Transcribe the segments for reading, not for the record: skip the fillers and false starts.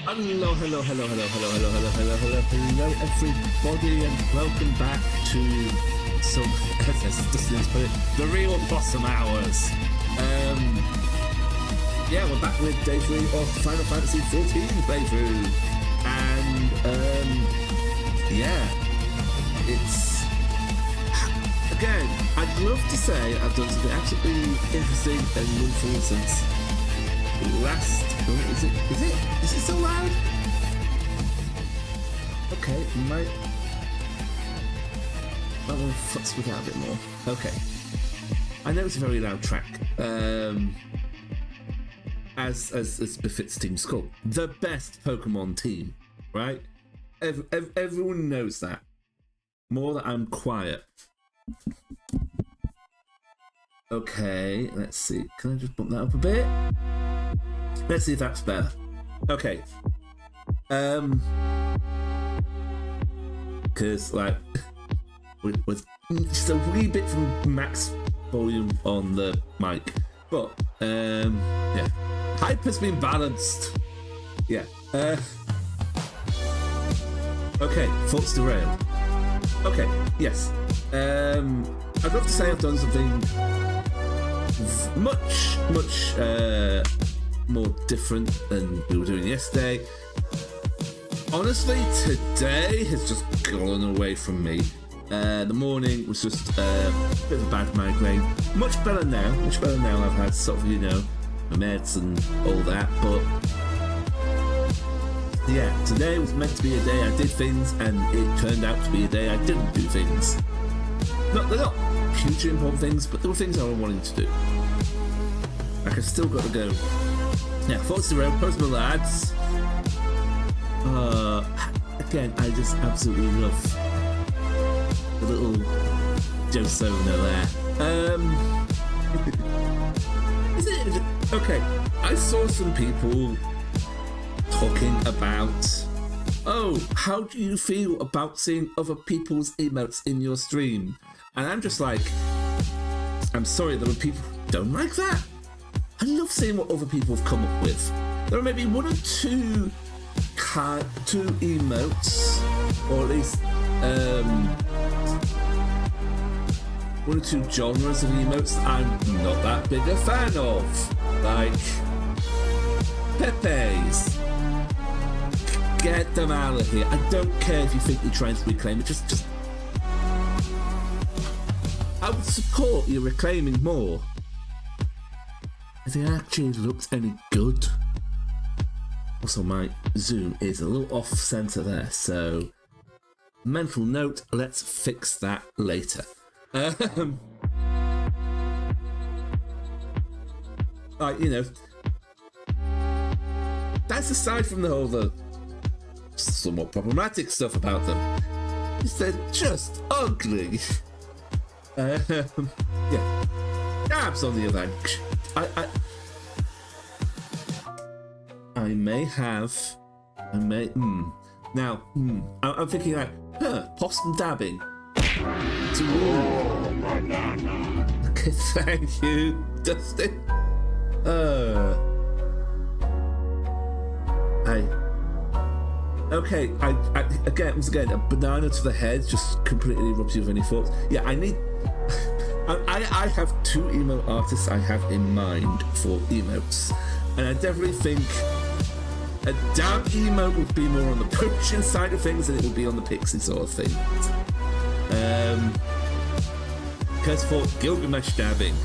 Hello, everybody, and welcome back to some, let's put it, the real Possum Hours. Yeah, we're back with day 3 of Final Fantasy XIV playthrough, and yeah, it's, again, I'd love to say I've done something absolutely interesting and wonderful since last. Is it so loud? Okay, might want to speak out a bit more. Okay, I know it's a very loud track. As befits Team Skull, the best Pokemon team, right? Everyone knows that. More that I'm quiet. Okay, let's see. Can I just bump that up a bit? Let's see if that's better. Okay. Because, like, was just a wee bit from max volume on the mic. But, yeah. Hype has been balanced. Yeah. Okay, thoughts derailed. Okay, yes. I'd love to say I've done something much more different than we were doing yesterday. Honestly, today has just gone away from me. The morning was just a bit of a bad migraine. Much better now. I've had sort of, my meds and all that, but yeah, today was meant to be a day I did things, and it turned out to be a day I didn't do things. They're not hugely important things, but there were things I was wanting to do. Like, I still got to go. Yeah, thoughts around Postman lads. Again, I just absolutely love the little Josona there. Is it okay? I saw some people talking about, oh, how do you feel about seeing other people's emotes in your stream? And I'm just like, I'm sorry, there are people who don't like that. I love seeing what other people have come up with. There are maybe one or two emotes, or at least one or two genres of emotes that I'm not that big a fan of. Like Pepe's. Get them out of here. I don't care if you think you're trying to reclaim it. Just I would support you reclaiming more if it actually looked any good. Also, my zoom is a little off center there, so mental note, let's fix that later. That's aside from the somewhat problematic stuff about them. They're just ugly. Yeah. Dabs on the other hand. I'm thinking like, possum dabbing. Okay, thank you, Dustin. Okay, once again, a banana to the head just completely robs you of any thoughts. Yeah, I have 2 emo artists I have in mind for emotes, and I definitely think a dab emote would be more on the potion side of things than it would be on the pixie sort of thing. Because for Gilgamesh dabbing,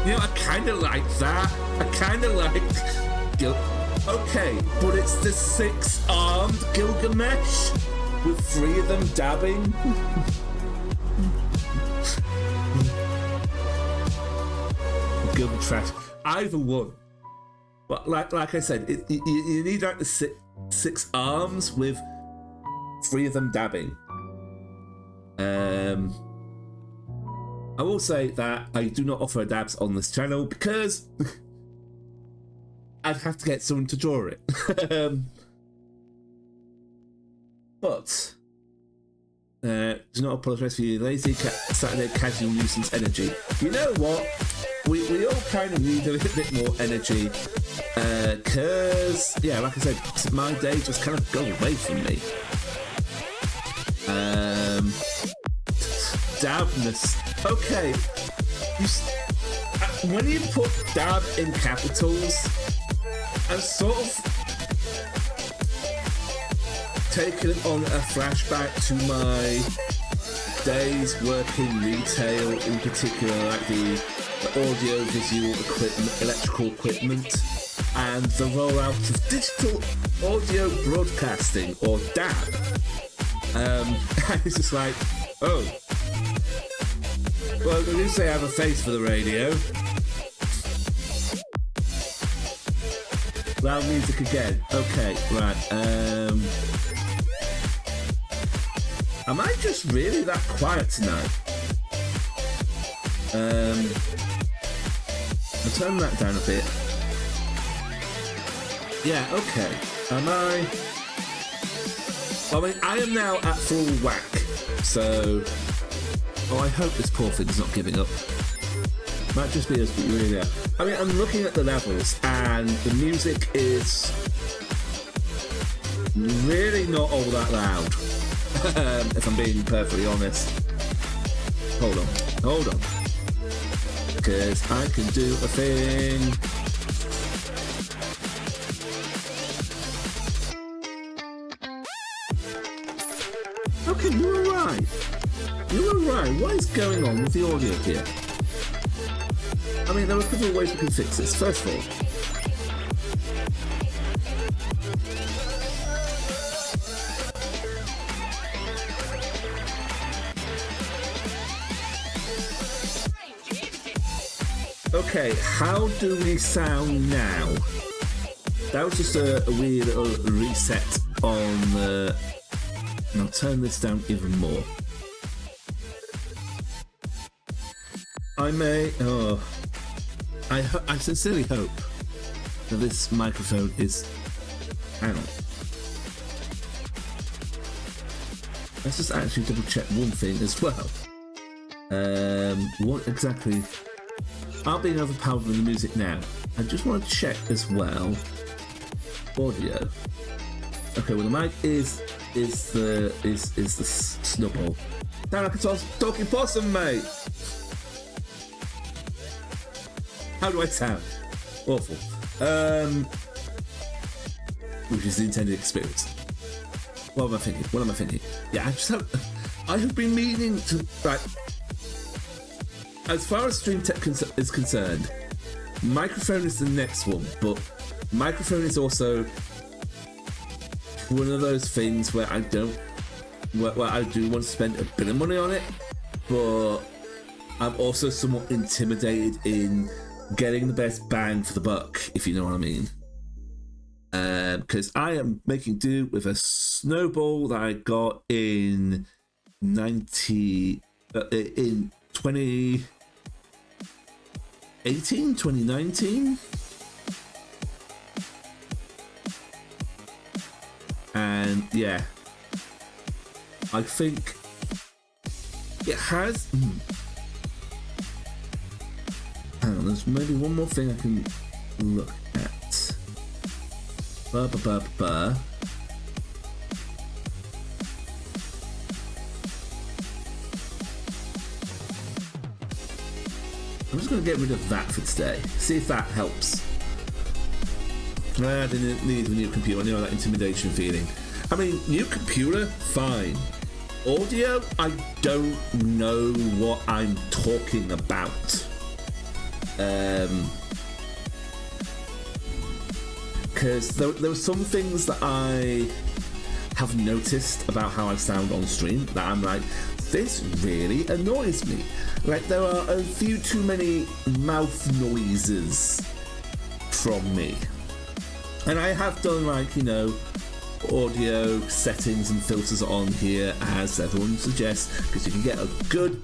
I kind of like that. I kind of like okay, but it's the 6-armed Gilgamesh with 3 of them dabbing. Gilgamesh trash. Either one. But like I said, you need like the 6 arms with 3 of them dabbing. I will say that I do not offer dabs on this channel because I'd have to get someone to draw it. But do not apologise for your lazy Saturday casual nuisance energy. You know what? we all kind of need a little bit more energy. Cause, yeah, like I said, my day just kind of go away from me. Dabness. Okay. When you put dab in capitals, I'm sort of taking on a flashback to my days working retail, in particular, like the audio visual equipment, electrical equipment, and the rollout of digital audio broadcasting, or DAB. It's just like, oh, well, at least they have a face for the radio. Loud music again. Okay, right. Am I just really that quiet tonight? I'll turn that down a bit. Yeah, okay. Am I... I mean, I am now at full whack, so... Oh, I hope this poor thing's not giving up. Might just be as we really are. I mean, I'm looking at the levels, and the music is really not all that loud, if I'm being perfectly honest. Hold on. Because I can do a thing. Okay, you were right. What is going on with the audio here? I mean, there are a couple of ways we can fix this. First of all, okay, how do we sound now? That was just a weird little reset on the... And I'll turn this down even more. I may... Oh... I sincerely hope that this microphone is... Hang on. Let's just actually double check one thing as well. What exactly... I'm being overpowered with the music now. I just want to check as well. Audio. Okay, well the mic is the snubble. Sound like a talking possum, mate. How do I sound? Awful. Which is the intended experience. What am I thinking? Yeah, I have been meaning to, like, as far as Stream Tech is concerned, microphone is the next one, but microphone is also one of those things where I do want to spend a bit of money on it, but I'm also somewhat intimidated in getting the best bang for the buck, if you know what I mean. Because I am making do with a snowball that I got in 2019. And yeah, I think it has... Hang on, there's maybe one more thing I can look at. I'm just going to get rid of that for today. See if that helps. I didn't need a new computer. I know that intimidation feeling. I mean, new computer, fine. Audio, I don't know what I'm talking about. Because there were some things that I have noticed about how I sound on stream that I'm like, this really annoys me. Like, there are a few too many mouth noises from me. And I have done, like, you know, audio settings and filters on here, as everyone suggests, because you can get a good,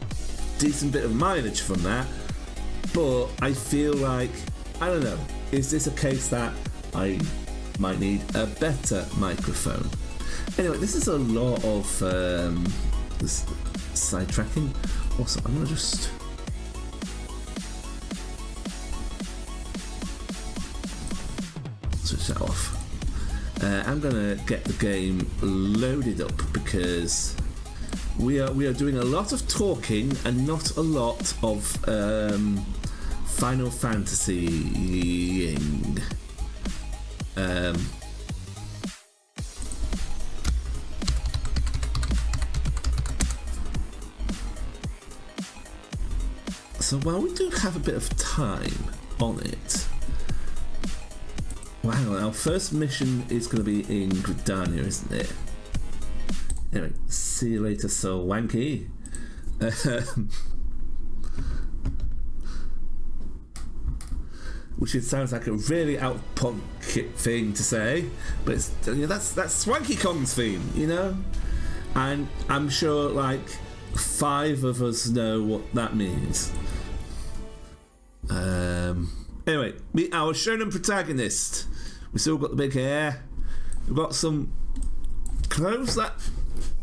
decent bit of mileage from that. But I feel like, I don't know, is this a case that I might need a better microphone? Anyway, this is a lot of this sidetracking. Also, I'm gonna just... switch that off. I'm gonna get the game loaded up because we are doing a lot of talking and not a lot of Final Fantasying. So while we do have a bit of time on it, wow, our first mission is going to be in Gridania, isn't it? Anyway, see you later, so wanky. Which it sounds like a really out-of-pocket thing to say, but it's, that's Swanky Kong's theme, you know? And I'm sure like 5 of us know what that means. Anyway, meet our shonen protagonist. We still got the big hair. We've got some clothes that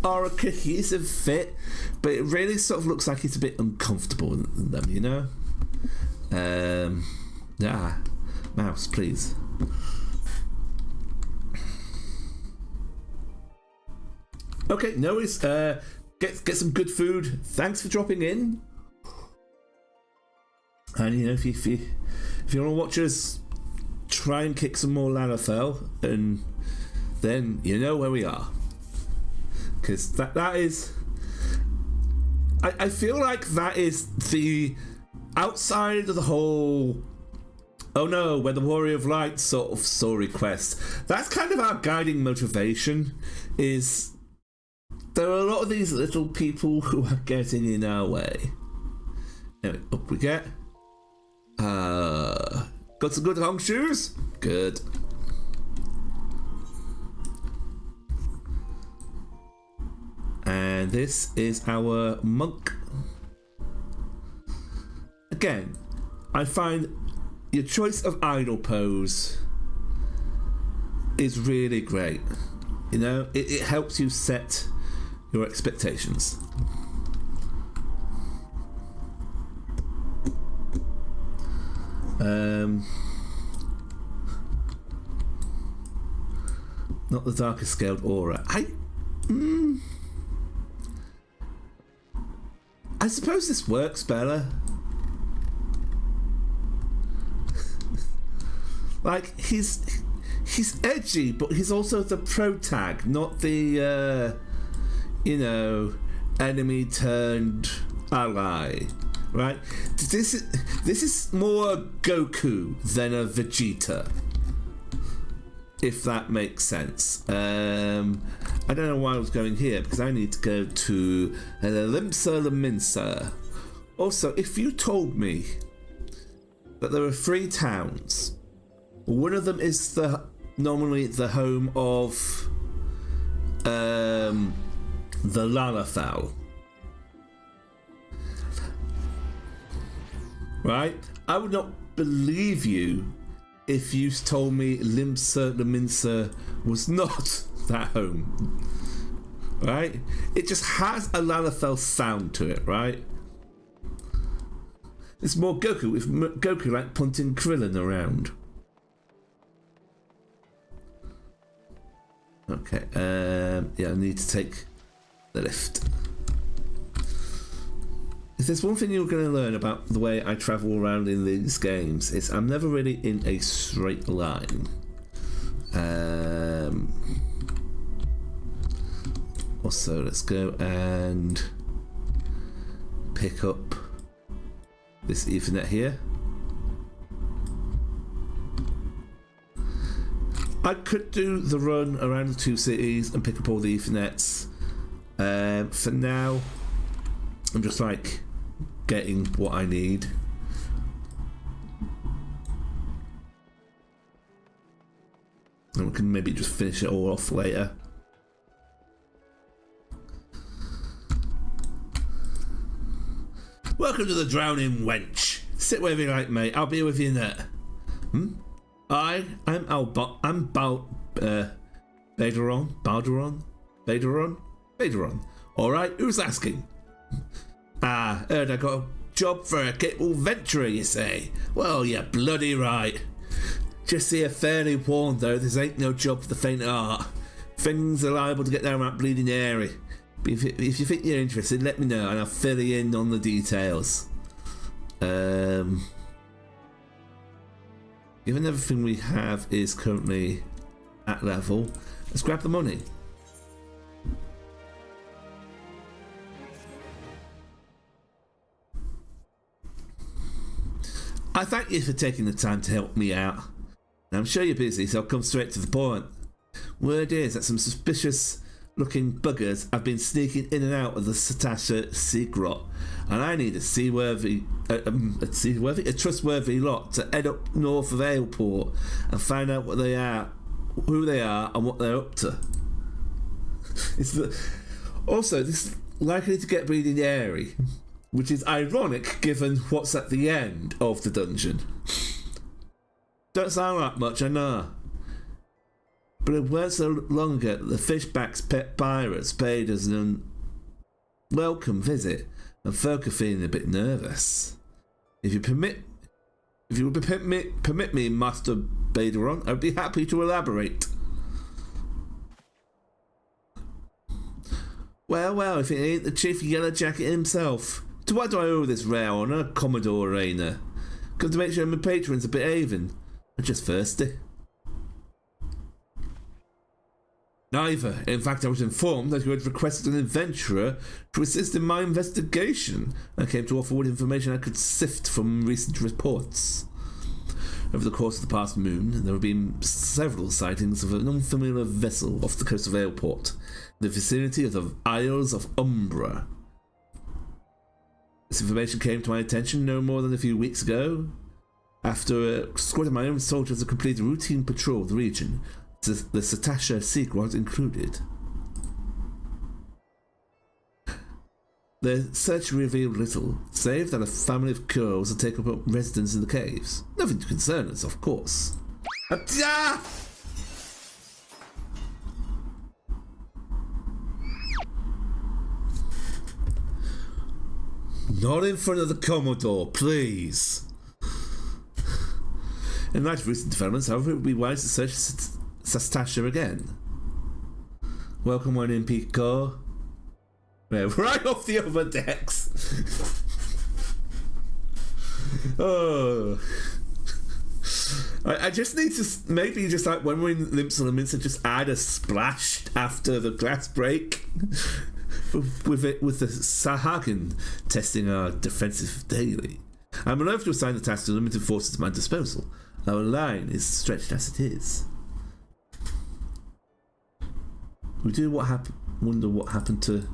are a cohesive fit, but it really sort of looks like it's a bit uncomfortable in them, you know? Yeah, mouse, please. Okay, no worries. Get some good food. Thanks for dropping in. And you know, if you want to watch us try and kick some more Lalafell, and then you know where we are, because that is. I feel like that is the outside of the whole. Oh no, we're the Warrior of Light sort of story quest. That's kind of our guiding motivation. Is there are a lot of these little people who are getting in our way. Anyway, up we get. Got some good long shoes? Good. And this is our monk. Again, I find your choice of idle pose is really great. You know, it helps you set your expectations. Not the darkest scaled aura. I suppose this works better. Like he's edgy, but he's also the protag, not the enemy turned ally. Right? This is more Goku than a Vegeta, if that makes sense. I don't know why I was going here, because I need to go to Limsa Laminsa. Also, if you told me that there are 3 towns, one of them is normally the home of the Lalafell, right? I would not believe you if you told me Limsa Laminsa was not that home, right? It just has a Lalafell sound to it, right? It's more Goku, with Goku like punting Krillin around. Okay, yeah, I need to take the lift. If there's one thing you're going to learn about the way I travel around in these games, it's I'm never really in a straight line. Also, let's go and pick up this Ethernet here. I could do the run around the 2 cities and pick up all the Ethernets. For now, I'm just like getting what I need. And we can maybe just finish it all off later. Welcome to the Drowning Wench. Sit where you like, mate. I'll be with you in there. I'm Balderon. Alright, who's asking? Heard I got a job for a capable venturer, you say? Well, you're bloody right. Just here, fairly warned though, this ain't no job for the faint of heart. Things are liable to get downright bleeding airy. But if you think you're interested, let me know and I'll fill you in on the details. Given everything we have is currently at level, let's grab the money. I thank you for taking the time to help me out. I'm sure you're busy, so I'll come straight to the point. Word is that some suspicious looking buggers have been sneaking in and out of the Sastasha secret, and I need a trustworthy lot to head up north of Airport and find out what they are, who they are, and what they're up to. Also, this is likely to get bleeding airy, which is ironic given what's at the end of the dungeon. Don't sound like much, I know. But it weren't so long ago that the Fishback's pet pirates paid us an unwelcome visit, and folk are feeling a bit nervous. If you would permit me, Master Baderon, I'd be happy to elaborate. Well, if it ain't the Chief Yellow Jacket himself. To what do I owe this rare honour, Commodore Rayner? Come to make sure my patrons are behaving. I'm just thirsty. Neither. In fact, I was informed that you had requested an adventurer to assist in my investigation. I came to offer what information I could sift from recent reports. Over the course of the past moon, there have been several sightings of an unfamiliar vessel off the coast of Airport, in the vicinity of the Isles of Umbra. This information came to my attention no more than a few weeks ago, after a squad of my own soldiers had completed a routine patrol of the region, the Sastasha secret included. The search revealed little, save that a family of Kurls had taken up residence in the caves. Nothing to concern us, of course. Not in front of the Commodore, please. In light of recent developments, however, it would be wise to search Sastasha again. Welcome on in, Pico. Right off the other decks. Oh. I just need to maybe just like when we're in Limps on the Mincer, just add a splash after the glass break. with the Sahagin testing our defensive daily. I'm allowed to assign the task to limited forces at my disposal. Our line is stretched as it is. We do wonder what happened to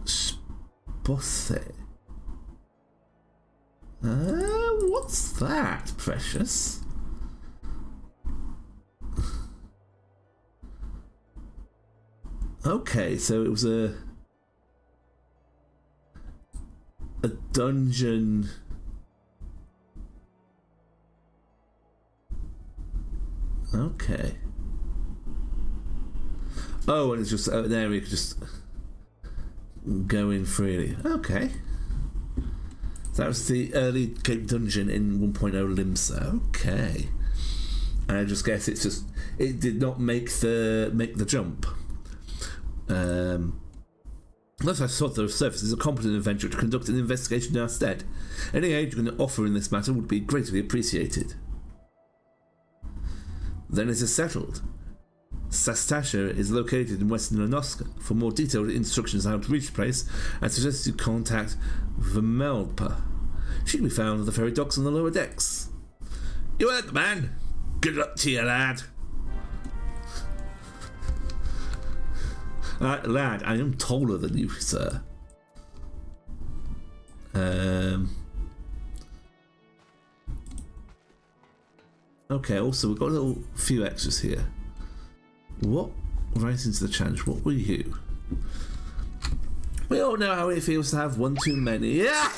Spothe. What's that, precious? Okay, so it was a dungeon. Okay. Oh, and it's just an area you could just go in freely. Okay. So that was the early game dungeon in 1.0 Limsa. Okay. And I just guess it did not make the jump. Unless I sought the service as a competent adventurer to conduct an investigation in our stead. Any aid you can offer in this matter would be greatly appreciated. Then it is settled. Sastasha is located in western Lanoska. For more detailed instructions on how to reach the place, I suggest you contact Vermelpa. She can be found at the ferry docks on the lower decks. You heard the man. Good luck to you, lad. Lad, I am taller than you, sir. Okay, also we've got a few extras here. What? Right into the challenge. What were you? We all know how it feels to have one too many. Yeah!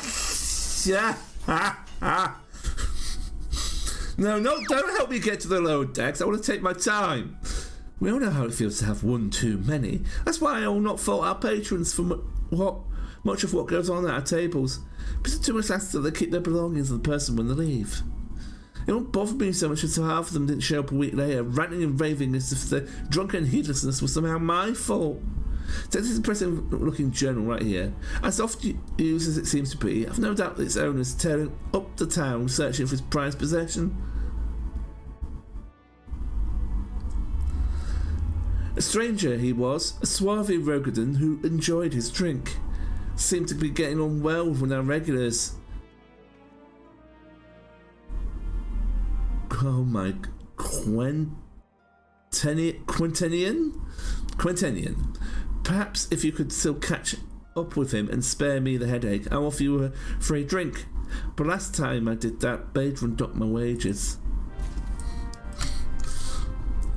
No, don't help me get to the lower decks. I want to take my time. We all know how it feels to have one too many. That's why I will not fault our patrons for what Much of what goes on at our tables, but it's too much hassle that they keep their belongings to the person when they leave. It won't bother me so much until half of them didn't show up a week later, ranting and raving as if their drunken heedlessness was somehow my fault. Take this impressive looking journal right here. As often used as it seems to be, I've no doubt that its owner is tearing up the town searching for his prized possession. A stranger he was, a suave Rogadan who enjoyed his drink. Seemed to be getting on well with our regulars. Oh my... Quintenian? Perhaps if you could still catch up with him and spare me the headache, I'll offer you a free drink. But last time I did that, Badron docked my wages.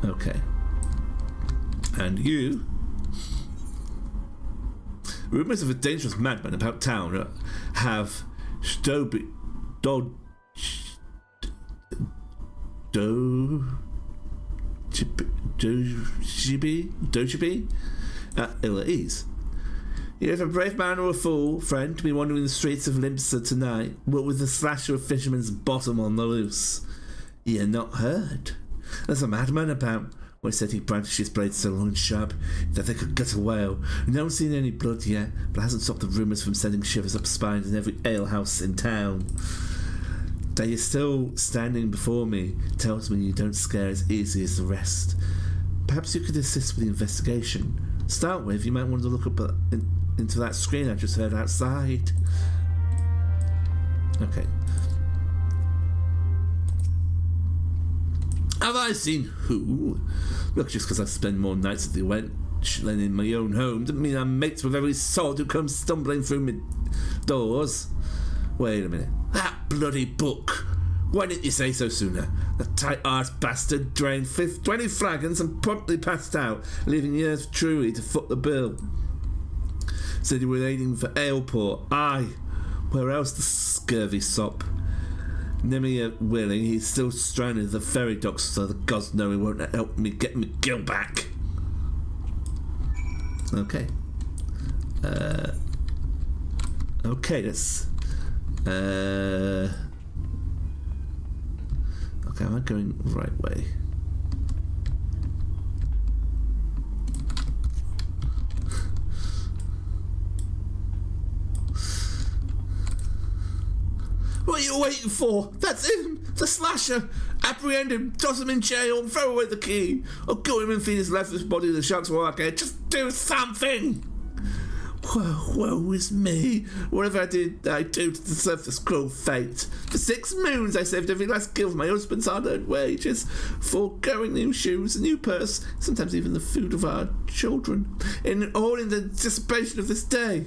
Okay. And you... Rumours of a dangerous madman about town have Dojibi at ill at ease. You're either a brave man or a fool, friend, to be wandering the streets of Limsa tonight, but with the slasher of fisherman's bottom on the loose. You're not heard. There's a madman about. Well, he said he brandished his blade so long and sharp that they could gut a whale. No one's seen any blood yet, but it hasn't stopped the rumours from sending shivers up spines in every alehouse in town. That you're still standing before me tells me you don't scare as easy as the rest. Perhaps you could assist with the investigation. To start with, you might want to look up into that screen I just heard outside. Okay. Have I seen who? Look, just because I spend more nights at the wench than in my own home doesn't mean I'm mates with every sod who comes stumbling through my doors. Wait a minute. That bloody book! Why didn't you say so sooner? The tight-arsed bastard drained 20 flagons and promptly passed out, leaving yours truly to foot the bill. Said you were aiming for Aleport. Aye. Where else the scurvy sop? Nimmy willing, he's still stranded at the ferry docks, so the gods know he won't help me get my gill back. Okay. Okay, let's... Okay, am I going the right way? What are you waiting for? That's him! The slasher! Apprehend him, toss him in jail, and throw away the key! Or go him and feed his lifeless body to the sharks while I can. Just do something! Woe is me. Whatever I do to deserve this cruel fate. For 6 moons I saved every last gill of my husband's hard-earned wages, foregoing new shoes, a new purse, sometimes even the food of our children, all in the dissipation of this day.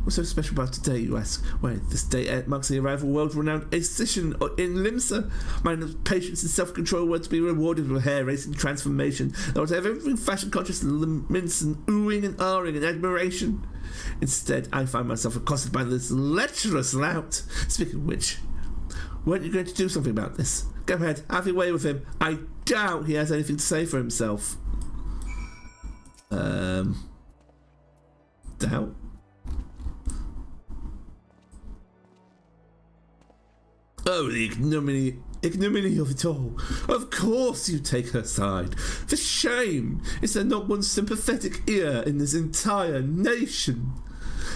What's so special about today, you ask? Why, this day marks the arrival of world-renowned aesthetician in Limsa. My patience and self-control were to be rewarded with a hair-raising transformation that would have every fashion-conscious Limsan oohing and ahhing in admiration. Instead, I find myself accosted by this lecherous lout. Speaking of which, weren't you going to do something about this? Go ahead, have your way with him. I doubt he has anything to say for himself. Doubt? Oh, the ignominy of it all. Of course you take her side. For shame! Is there not one sympathetic ear in this entire nation?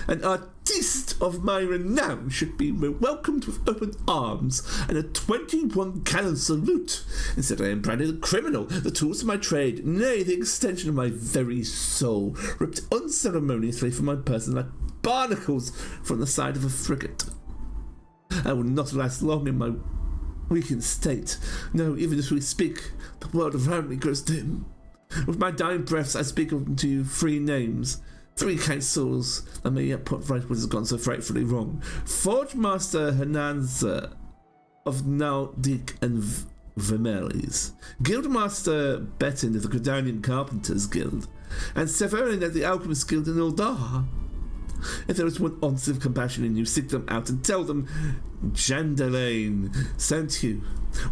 An artiste of my renown should be welcomed with open arms and a 21-cannon salute. Instead I am branded a criminal, the tools of my trade, nay, the extension of my very soul, ripped unceremoniously from my person like barnacles from the side of a frigate. I will not last long in my weakened state. No, even as we speak, the world around me grows dim. With my dying breaths I speak unto you 3 names, 3 counsels that may yet put right what has gone so frightfully wrong. Forge Master Hernanza of Naldik and Vermelis, Guildmaster Bettin of the Gridanian Carpenters Guild, and Severin of the Alchemist Guild in Uldar. If there is one ounce of compassion in you, seek them out and tell them Jandalane sent you.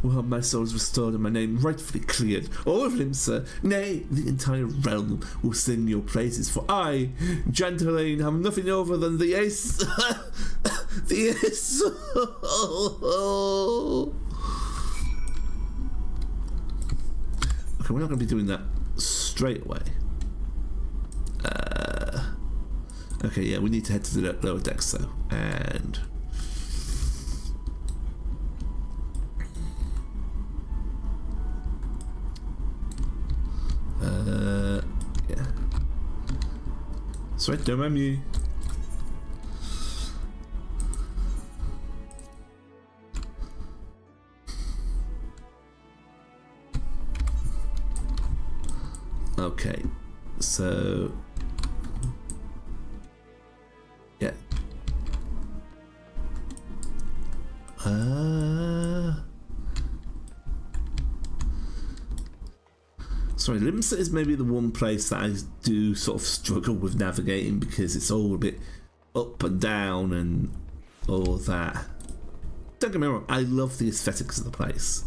Well, my soul is restored and my name rightfully cleared. All of him, sir, nay, the entire realm will sing your praises, for I, Jandalane, have nothing over than the ace... the ace... Okay, we're not going to be doing that straight away. Okay, yeah, we need to head to the lower decks though, and yeah. Sorry, don't mind me. Okay, so yeah. Sorry, Limsa is maybe the one place that I do sort of struggle with navigating because it's all a bit up and down and all that. Don't get me wrong, I love the aesthetics of the place.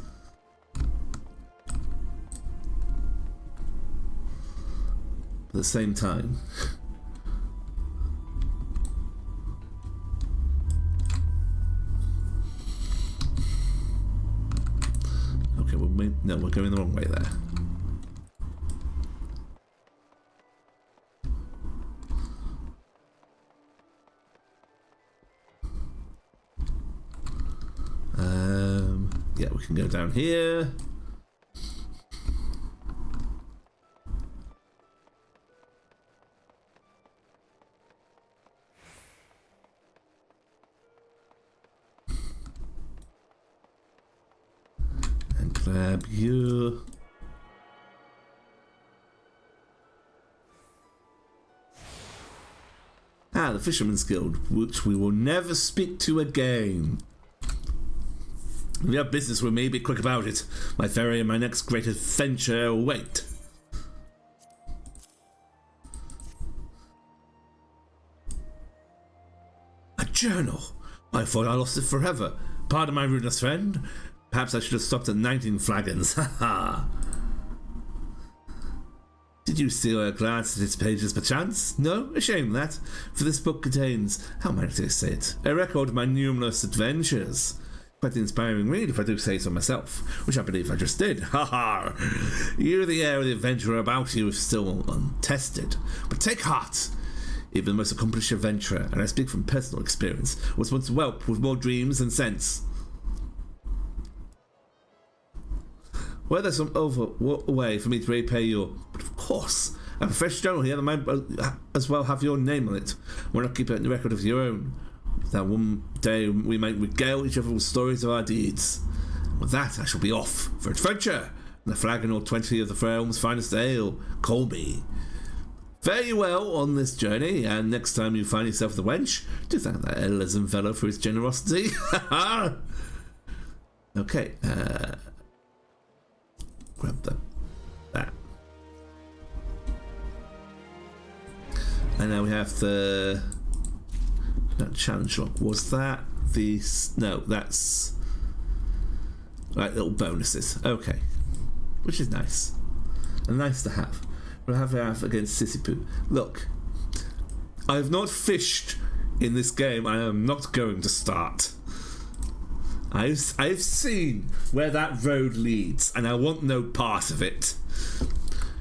At the same time, okay, no, we're going the wrong way there. Yeah, we can go down here. And grab you. Ah, the Fisherman's Guild, which we will never speak to again. If you have business with me, be quick about it. My ferry and my next great adventure await. A journal? I thought I lost it forever. Pardon my rudeness, friend. Perhaps I should have stopped at 19 flagons. Ha. Did you steal a glance at its pages perchance? No? A shame that, for this book contains, how might I say it, a record of my numerous adventures. Quite an inspiring read, if I do say so myself, which I believe I just did. Ha ha! You, the air of the adventurer about you, is still untested. But take heart! Even the most accomplished adventurer, and I speak from personal experience, was once whelped with more dreams than sense. Were there some other way for me to repay your... But of course, I have a fresh journal here that might as well have your name on it. Why not keep it in the record of your own? That one day we might regale each other with stories of our deeds. With that, I shall be off for adventure, and the flagon or 20 of the realm's finest ale. Call me. Fare you well on this journey, and next time you find yourself the wench, do thank that Elizabeth fellow for his generosity. Okay, grab that. And now we have the... That challenge lock. Was that the... No, that's... Like little bonuses. Okay. Which is nice. And nice to have. We'll have against Sissipoo. Look. I have not fished in this game. I am not going to start. I've seen where that road leads, and I want no part of it.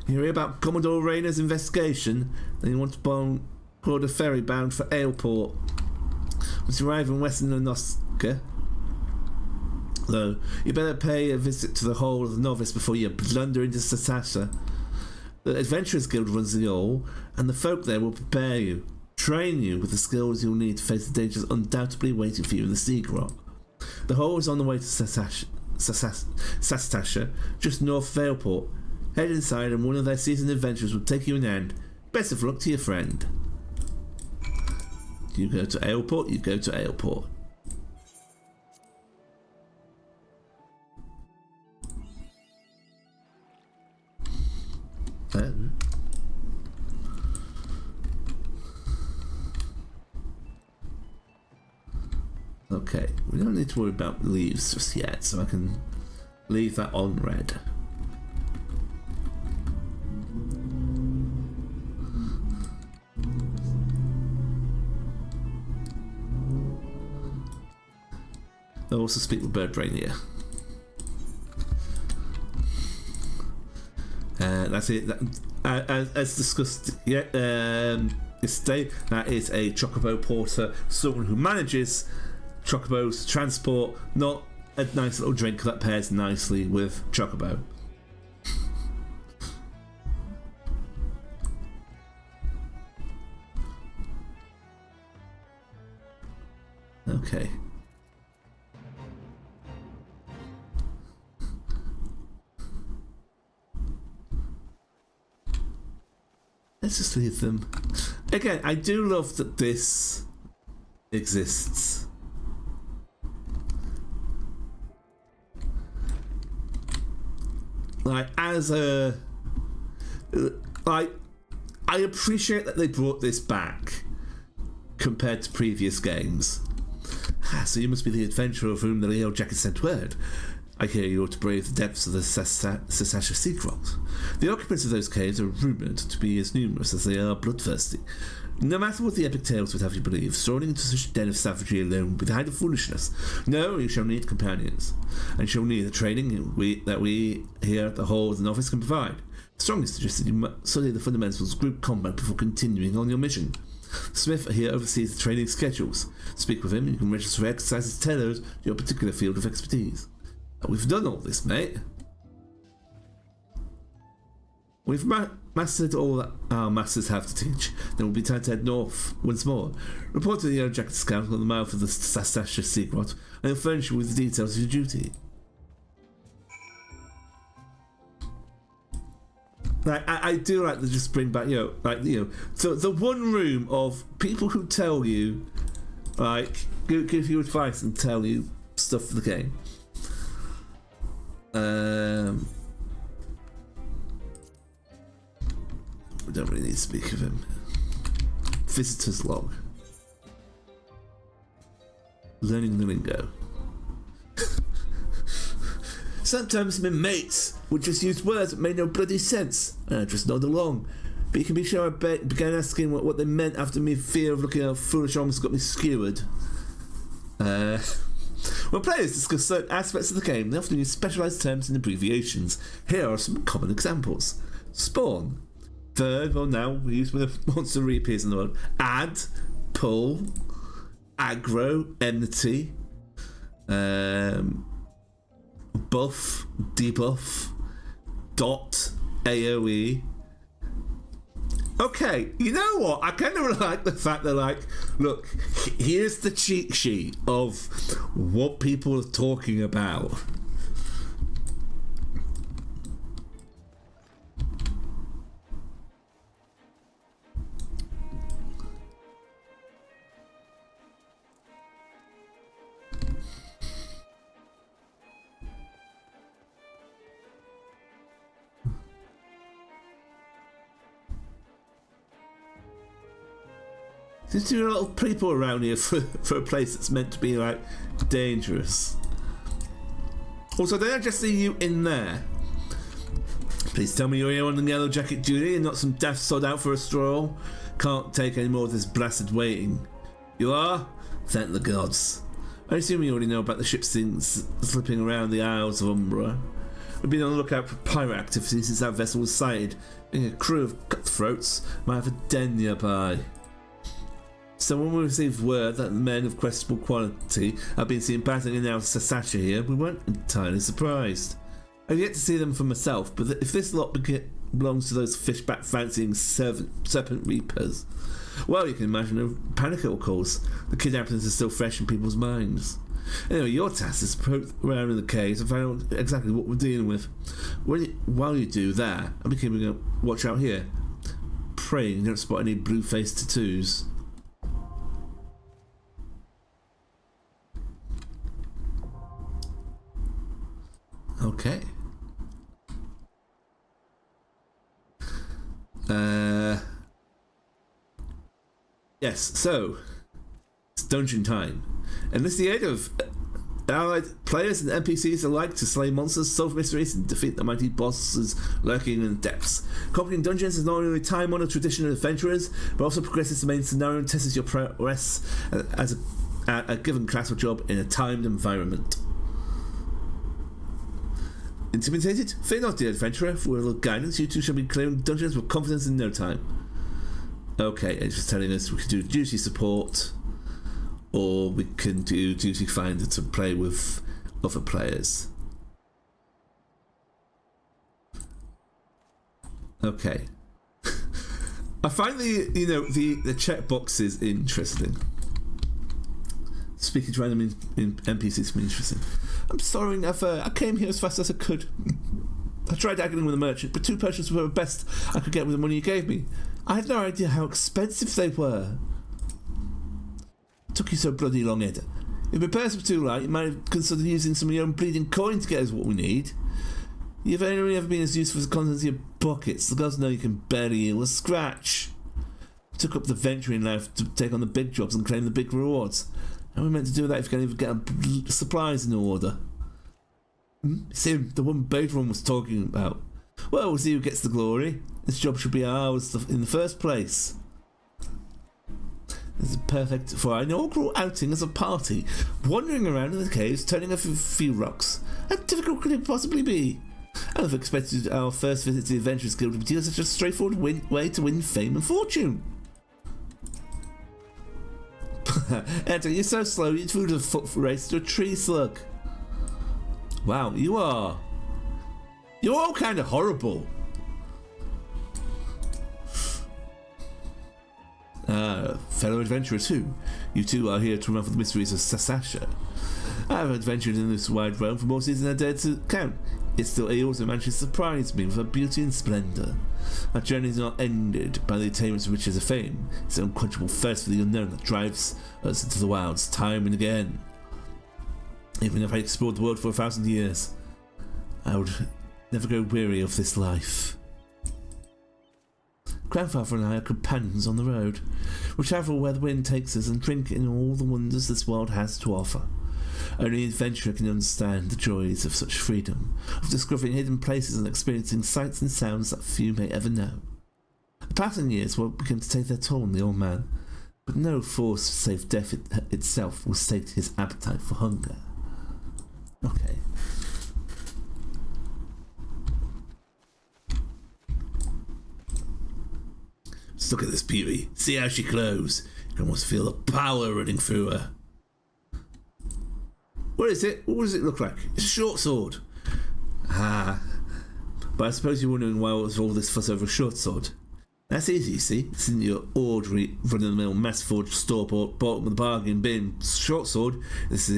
You hear about Commodore Rayner's investigation? Then you want to board a ferry bound for Aleport. Once you arrive in Western Nonoska, though, you better pay a visit to the Hall of the Novice before you blunder into Sastasha. The Adventurers Guild runs the hall, and the folk there will prepare you, train you with the skills you'll need to face the dangers undoubtedly waiting for you in the Sieg Rock. The hall is on the way to Sastasha, just north of Aleport. Head inside and one of their seasoned adventurers will take you in hand. Best of luck to your friend. You go to Aleport, you go to Aleport. Okay, we don't need to worry about leaves just yet, so I can leave that on red. I'll also speak with Bird Brain here. That's it. As discussed yesterday, that is a Chocobo Porter, someone who manages Chocobos transport, not a nice little drink that pairs nicely with Chocobo. Okay. Let's just leave them. Again, I do love that this exists. Like, as a... Like, I appreciate that they brought this back compared to previous games. So you must be the adventurer of whom the Leo Jacket sent word. I hear you ought to brave the depths of the Sastasha Secret. The occupants of those caves are rumoured to be as numerous as they are bloodthirsty. No matter what the epic tales would have you believe, strolling into such a den of savagery alone would be the height of foolishness. No, you shall need companions, and shall need the training that we here at the Hall and Office can provide. Strongly suggested you must study the fundamentals of group combat before continuing on your mission. Smith here oversees the training schedules. Speak with him, and you can register for exercises tailored to your particular field of expertise. We've done all this, mate. We've mastered all that our masters have to teach. Then we'll be time to head north once more. Report to the Yellow Jacket Scout on the mouth of the Sastasha Secret, and he'll furnish you with the details of your duty. Like, I do like to just bring back, so the one room of people who tell you, like, give you advice and tell you stuff for the game. We don't really need to speak of him. Visitor's log. Learning the lingo. Sometimes my mates would just use words that made no bloody sense, and I just nod along. But you can be sure I began asking what they meant after me fear of looking how foolish almost got me skewered. When players discuss certain aspects of the game, they often use specialised terms and abbreviations. Here are some common examples. Spawn. Verb, well now, we use when a monster reappears in the world. Add. Pull. Aggro. Enmity. Buff. Debuff. Dot. AoE. Okay, you know what? I kind of like the fact that, like, look, here's the cheat sheet of what people are talking about. There's a lot of people around here for a place that's meant to be, like, dangerous. Also, did I just see you in there? Please tell me you're here on the Yellow Jacket duty and not some daft sod out for a stroll. Can't take any more of this blasted waiting. You are? Thank the gods. I assume you already know about the ship's things slipping around the Isles of Umbra. We've been on the lookout for pirate activity since that vessel was sighted. Being a crew of cutthroats might have a den nearby. So when we received word that men of questionable quality have been seen battling in our Sastasha here, we weren't entirely surprised. I've yet to see them for myself, but if this lot belongs to those fishback fancying serpent reapers, well, you can imagine the panic it will cause. The kidnappings are still fresh in people's minds. Anyway, your task is to poke around in the caves and find out exactly what we're dealing with. While you do that, I'll be keeping a watch out here, praying you don't spot any blue-faced tattoos. Okay. Yes, so it's dungeon time. enlist the aid of allied players and NPCs alike to slay monsters, solve mysteries, and defeat the mighty bosses lurking in the depths. Conquering dungeons is not only a time-honored tradition of adventurers, but also progresses the main scenario and tests your prowess as a given class or job in a timed environment. Intimidated? Fear not, dear adventurer. For a little guidance, you two shall be clearing dungeons with confidence in no time. Okay, it's just telling us we can do duty support, or we can do duty finder to play with other players. Okay. I find the checkboxes interesting. Speaking to random NPCs can be interesting. I'm sorry, never. I came here as fast as I could. I tried haggling with the merchant, but 2 potions were the best I could get with the money you gave me. I had no idea how expensive they were. It took you so bloody long, Ed. If repairs were too light, you might have considered using some of your own bleeding coin to get us what we need. You've only ever been as useful as the contents of your pockets. The gods know you can barely heal a scratch. You took up the venturing life to take on the big jobs and claim the big rewards. How are we meant to do that if you can't even get supplies in order? It's him, the one Badron was talking about. Well, we'll see who gets the glory. This job should be ours in the first place. This is perfect for our inaugural outing as a party. Wandering around in the caves, turning off a few rocks. How difficult could it possibly be? I would have expected our first visit to the Adventurers Guild would be such a straightforward way to win fame and fortune. Enter, you're so slow, you'd food a foot race to a tree slug. Wow, you're all kind of horrible. Fellow adventurer too. You two are here to unravel the mysteries of Sastasha. I have adventured in this wide realm for more seasons than I dared to count. Yet still he also managed to surprise me with her beauty and splendour. Our journey is not ended by the attainments of riches of fame. It's an unquenchable thirst for the unknown that drives us into the wilds time and again. Even if I explored the world for 1,000 years, I would never grow weary of this life. Grandfather and I are companions on the road. We travel where the wind takes us and drink in all the wonders this world has to offer. Only an adventurer can understand the joys of such freedom, of discovering hidden places and experiencing sights and sounds that few may ever know. The passing years will begin to take their toll on the old man, but no force save death itself will sate his appetite for hunger. Okay. Just look at this beauty. See how she glows. You can almost feel the power running through her. What is it? What does it look like? It's a short sword. Ah. But I suppose you're wondering why was all this fuss over a short sword. That's easy, you see. It's in your ordinary, run-of-the-mill, mass-forged, store-bought, bottom of the bargain bin short sword. Here's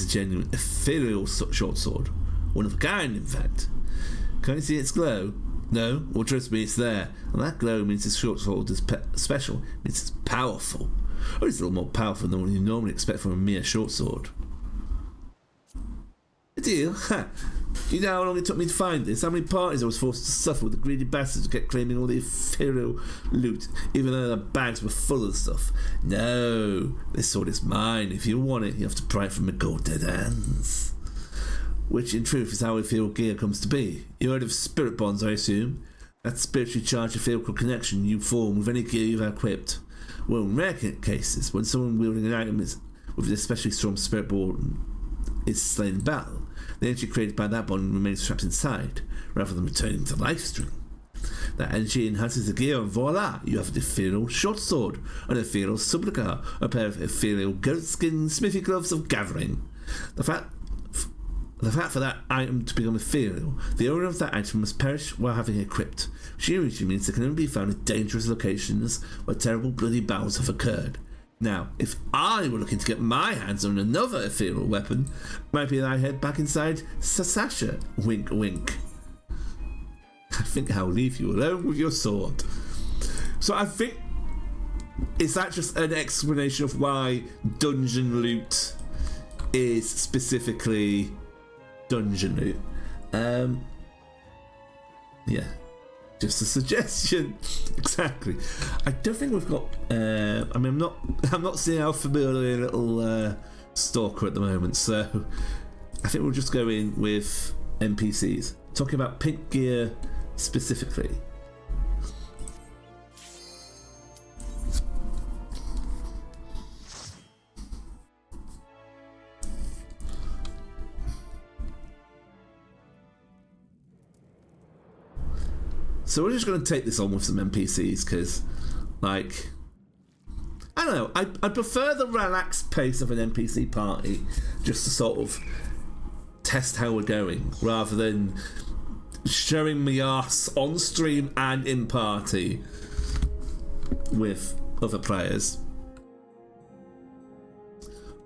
a genuine, ethereal short sword. One of a kind, in fact. Can't you see its glow? No? Well, trust me, it's there. And that glow means this short sword is special. It means it's powerful. Or it's a little more powerful than what you normally expect from a mere short sword. A deal? Ha! You know how long it took me to find this? How many parties I was forced to suffer with the greedy bastards who kept claiming all the ethereal loot, even though their bags were full of stuff. No, this sword is mine. If you want it, you have to pry it from my gold dead hands. Which, in truth, is how ethereal gear comes to be. You heard of spirit bonds, I assume? That spiritually charged ethereal connection you form with any gear you've equipped. Well, in rare cases, when someone wielding an item with an especially strong spirit bond is slain in battle, the energy created by that bond remains trapped inside, rather than returning to life stream. That energy enhances the gear, and voila, you have an ethereal short sword, an ethereal sublica, a pair of ethereal goatskin smithy gloves of gathering. The fact for that item to become ethereal, the owner of that item must perish while having it equipped, which usually means it can only be found in dangerous locations where terrible bloody battles have occurred. Now, if I were looking to get my hands on another ethereal weapon, it might be that I head back inside Sastasha. Wink, wink. I think I'll leave you alone with your sword. So I think, is that just an explanation of why dungeon loot is specifically dungeon loot? Yeah. Just a suggestion. Exactly. I don't think we've got. I'm not seeing our familiar little stalker at the moment, so I think we'll just go in with NPCs. Talking about pink gear specifically. So we're just going to take this on with some NPCs because, like, I don't know, I prefer the relaxed pace of an NPC party just to sort of test how we're going, rather than showing me ass on stream and in party with other players.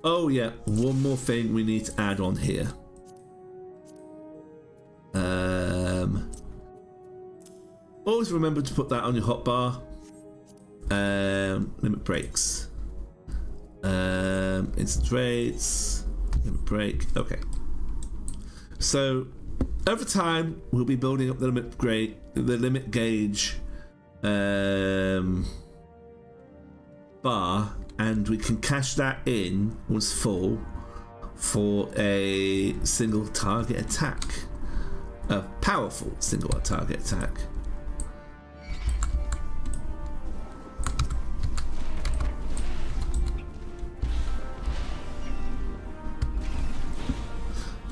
Oh yeah, one more thing we need to add on here. Always remember to put that on your hotbar. Limit breaks. Instant rates. Limit break. Okay. So over time, we'll be building up the limit gauge bar, and we can cash that in once full for a single target attack, a powerful single target attack.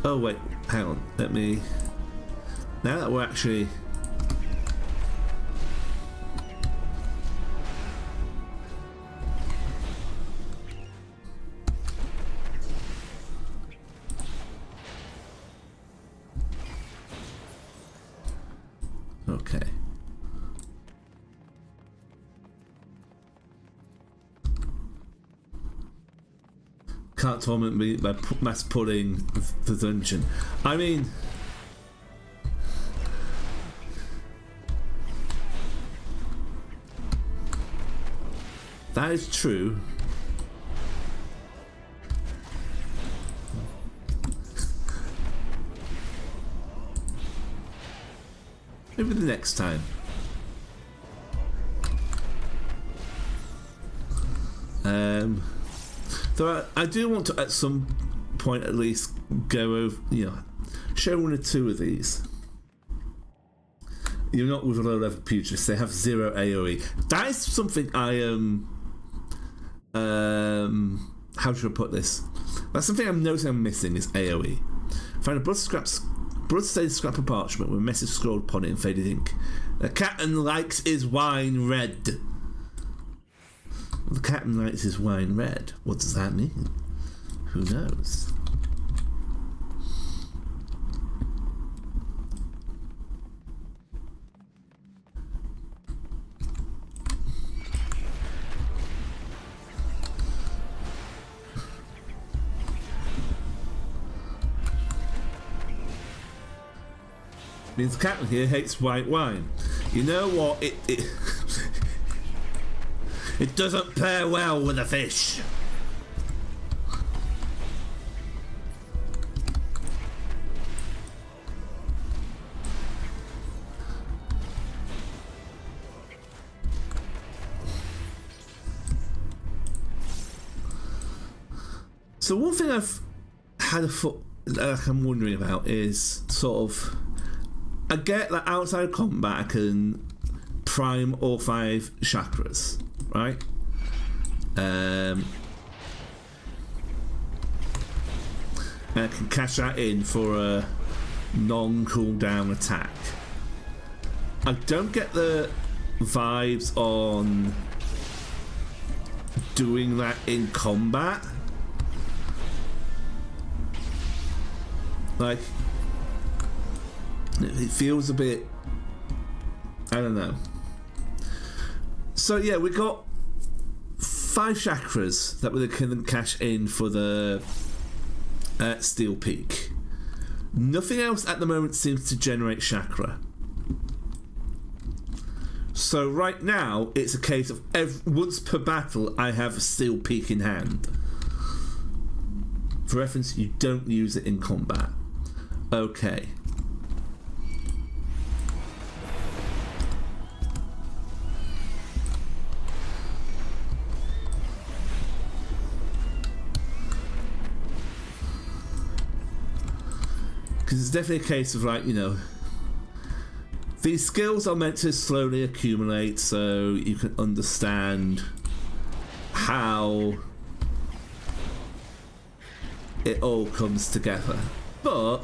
Oh wait, hang on, let me... Now that we're actually... Okay. Can't torment me by mass pulling the dungeon. I mean, that is true. Maybe the next time. Though I do want to, at some point at least, go over, show one or two of these. You're not with a low level pugilists, they have 0 AoE. That is something I how should I put this? That's something I'm noticing I'm missing, is AoE. Find a blood-stained scrap of parchment with a message scrawled upon it in faded ink. The captain likes his wine red. The captain likes his wine red. What does that mean? Who knows? Means the captain here hates white wine. You know what? It it doesn't pair well with a fish. So one thing I've had I'm wondering about is sort of, I get that outside of combat I can prime all 5 chakras, right? And I can cash that in for a non-cooldown attack. I don't get the vibes on doing that in combat. Like, it feels a bit, I don't know. So yeah, we got 5 chakras that we can cash in for the Steel Peak. Nothing else at the moment seems to generate chakra. So right now it's a case of once per battle I have a Steel Peak in hand. For reference, you don't use it in combat. Okay. it's definitely a case of like, you know, these skills are meant to slowly accumulate so you can understand how it all comes together. But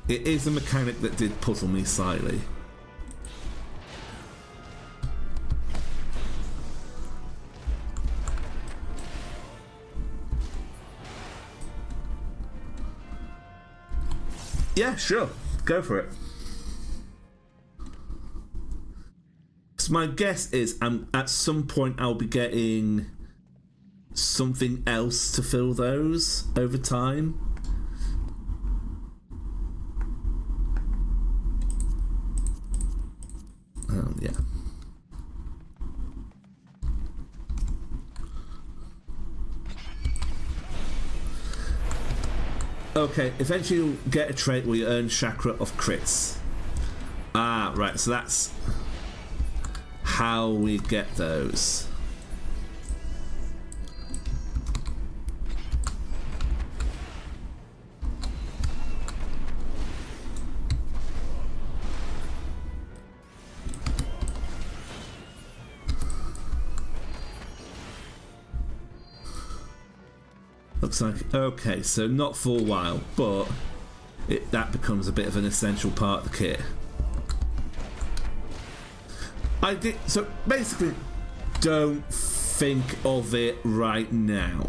it is a mechanic that did puzzle me slightly. Yeah, sure. Go for it. So my guess is at some point I'll be getting something else to fill those over time. Yeah. Okay, eventually you'll get a trait where you earn chakra of crits. Ah, right, so that's how we get those. Looks like, okay, so not for a while, but that becomes a bit of an essential part of the kit. So basically, don't think of it right now.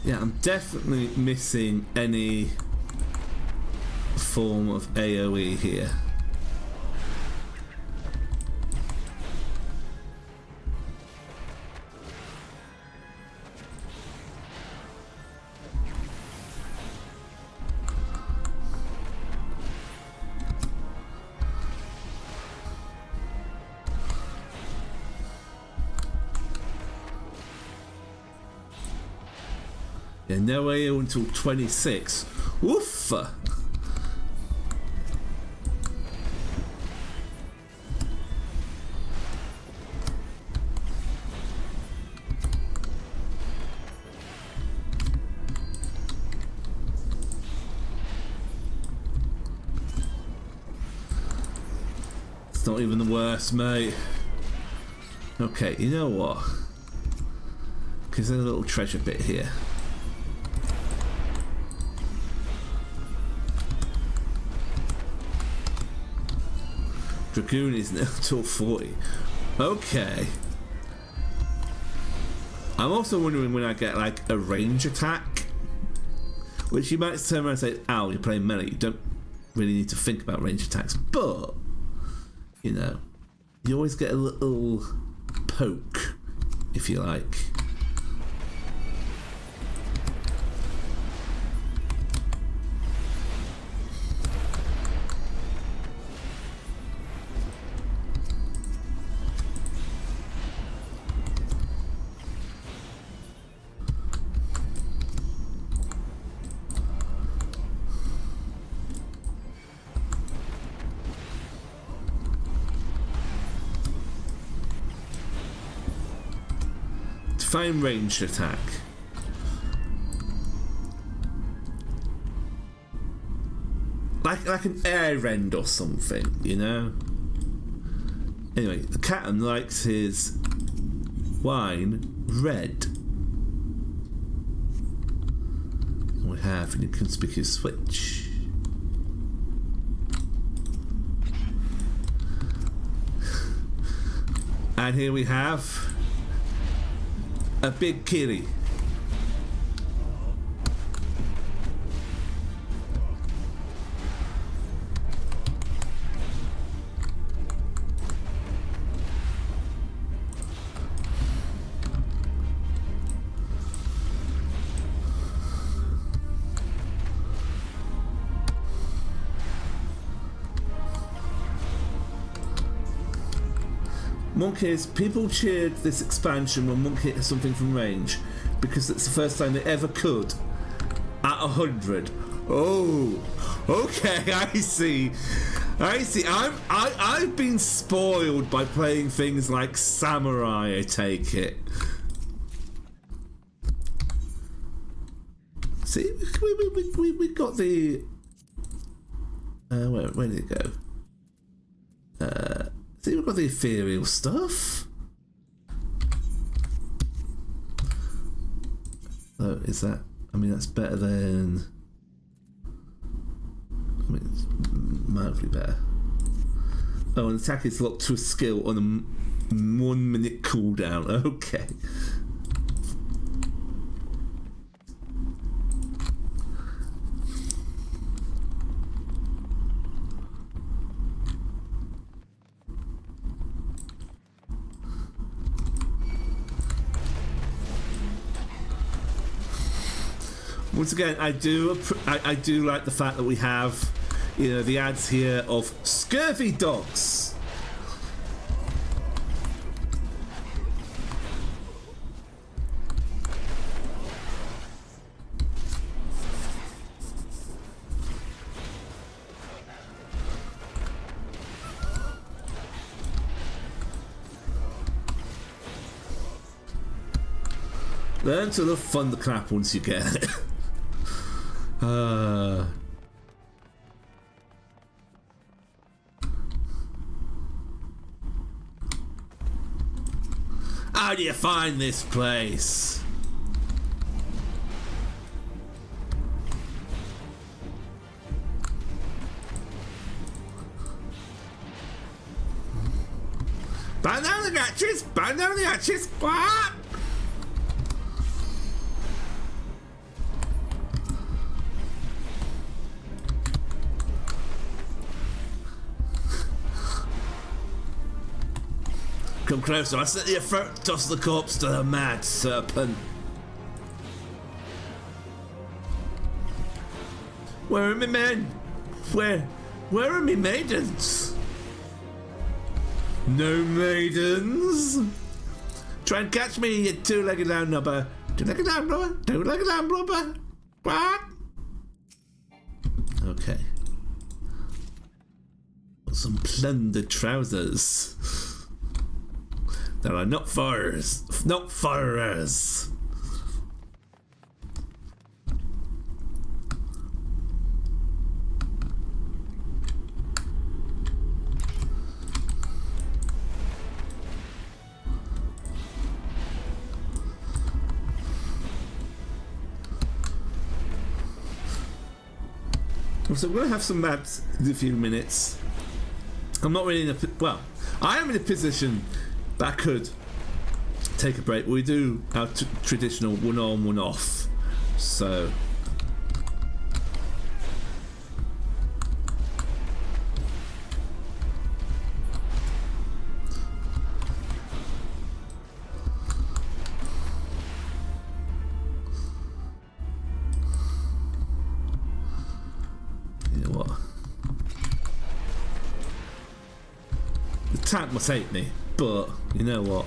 Yeah, I'm definitely missing any form of AoE here. Yeah, no AO until 26. Woof! It's not even the worst, mate. Okay, you know what? Because there's a little treasure bit here. Dragoon is now till 40. Okay. I'm also wondering when I get like a range attack, which you might turn around and say, ow, you're playing melee, you don't really need to think about range attacks, but you know, you always get a little poke, if you like. Define ranged attack. Like an air rend or something, you know? Anyway, the captain likes his wine red. And we have an inconspicuous switch. And here we have a big kitty. Monkeys, people cheered this expansion when Monk hit something from range because it's the first time they ever could at 100. Oh, okay, I see. I've been spoiled by playing things like Samurai, I take it. See, we got the... where did it go? See, we've got the ethereal stuff. Oh, is that... I mean, that's better than... I mean, it's mildly better. Oh, an attack is locked to a skill on a 1 minute cooldown. Okay. Once again, I do like the fact that we have, you know, the ads here of scurvy dogs. Learn to love thunderclap once you get it. How do you find this place? Burn down the hatches! Burn down the hatches! What? Come closer, I slit your throat, toss the corpse to the mad serpent. Where are my men? Where are my maidens? No maidens? Try and catch me, you two-legged land lubber. Two-legged land lubber? Two-legged land lubber? What? Okay. Got some plundered trousers. There are not fires. Not fires. So we're going to have some maps in a few minutes. I'm not really in a... Well, I am in a position that I could take a break. We do our traditional one on, one off. So... You know what? The tank must hate me. But, you know what?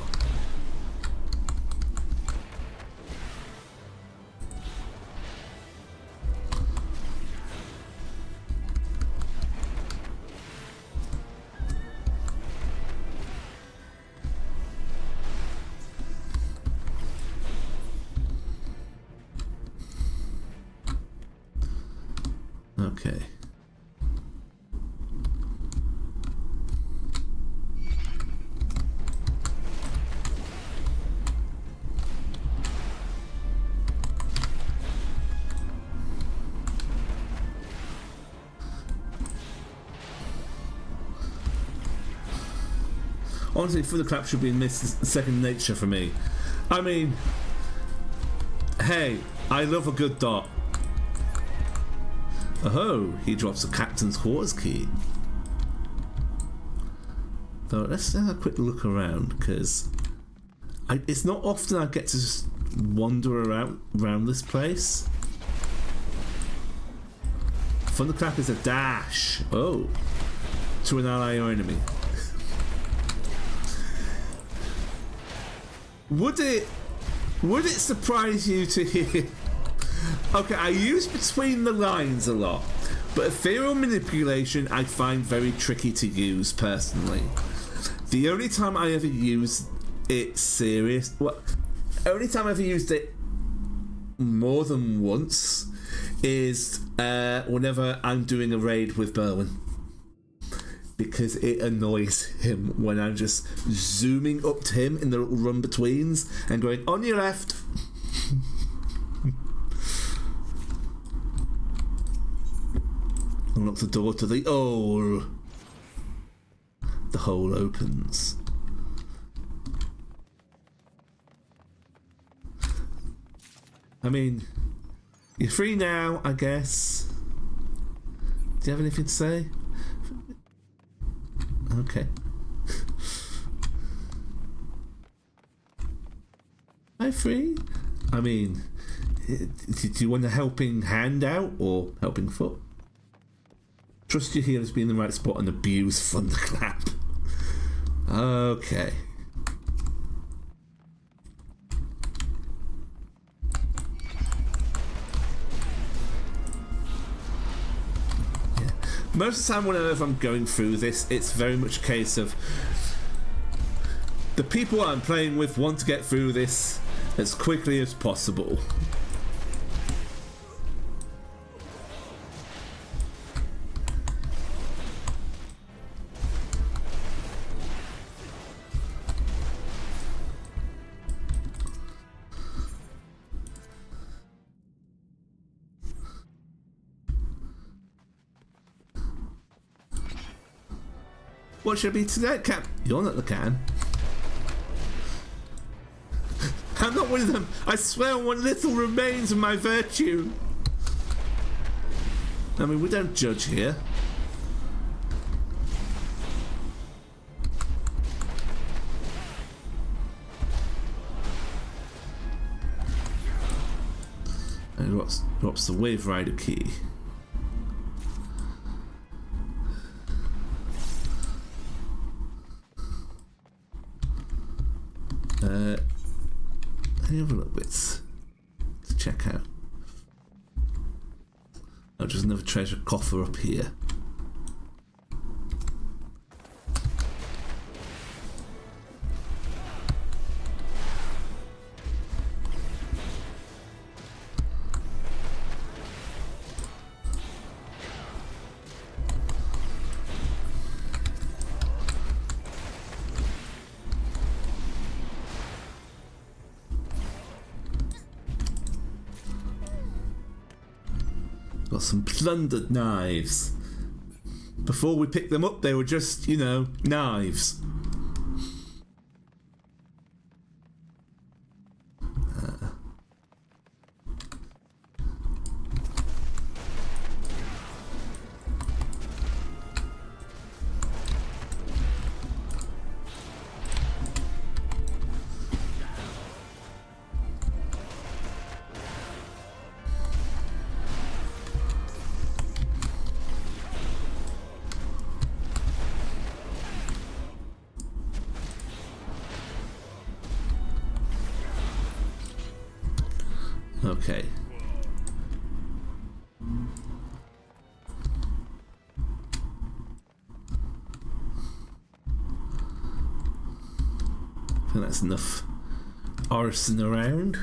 Okay. Honestly, thunderclap should be in this second nature for me. I mean, hey, I love a good dot. Oh, he drops a captain's quarters key. So let's have a quick look around, because it's not often I get to just wander around this place. Thunderclap is a dash. Oh, to an ally or enemy. Would it surprise you to hear? Okay, I use between the lines a lot, but ethereal manipulation I find very tricky to use personally. The only time I ever used it only time I ever used it more than once is whenever I'm doing a raid with Berwin. Because it annoys him when I'm just zooming up to him in the little run-betweens and going, on your left. Unlock the door to the hole. The hole opens. I mean, you're free now, I guess. Do you have anything to say? Okay. Am I free? I mean, do you want a helping hand out or helping foot? Trust your healers be in the right spot and abuse thunderclap. Okay. Most of the time whenever I'm going through this, it's very much a case of the people I'm playing with want to get through this as quickly as possible. What should be today, Cap? You're not the can. I'm not one of them. I swear on what little remains of my virtue. I mean, we don't judge here. And what's the Wave Rider key? Any other little bits to check out? Oh, there's another treasure coffer up here. Got some plundered knives. Before we picked them up, they were just, you know, knives. Okay. I think that's enough arson around.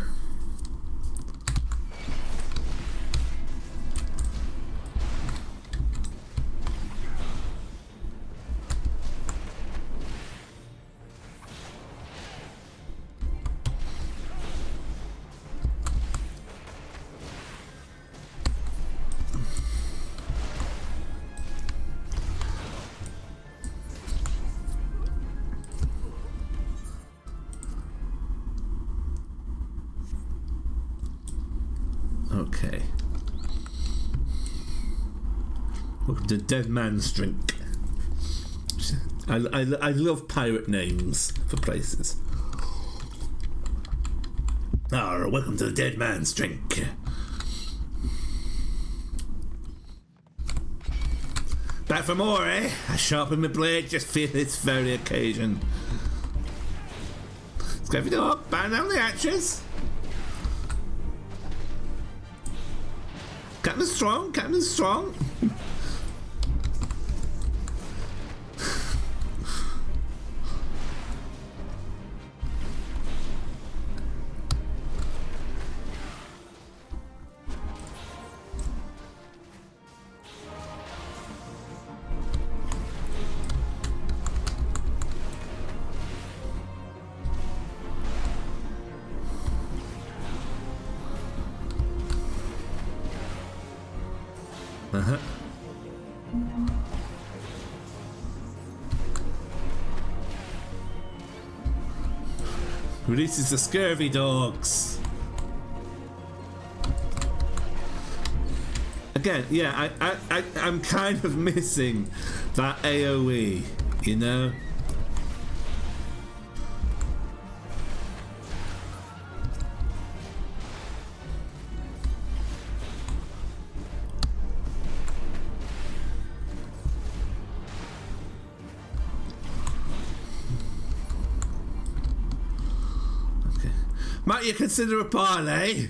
Okay. Welcome to Dead Man's Drink. I love pirate names for places. Welcome to the Dead Man's Drink. Back for more, eh? I sharpen my blade just for this very occasion. Scruffy dog, batten down the hatches. Captain strong, Captain strong. Releases the scurvy dogs. Again, yeah, I'm kind of missing that AoE, you know? Might you consider a parlay?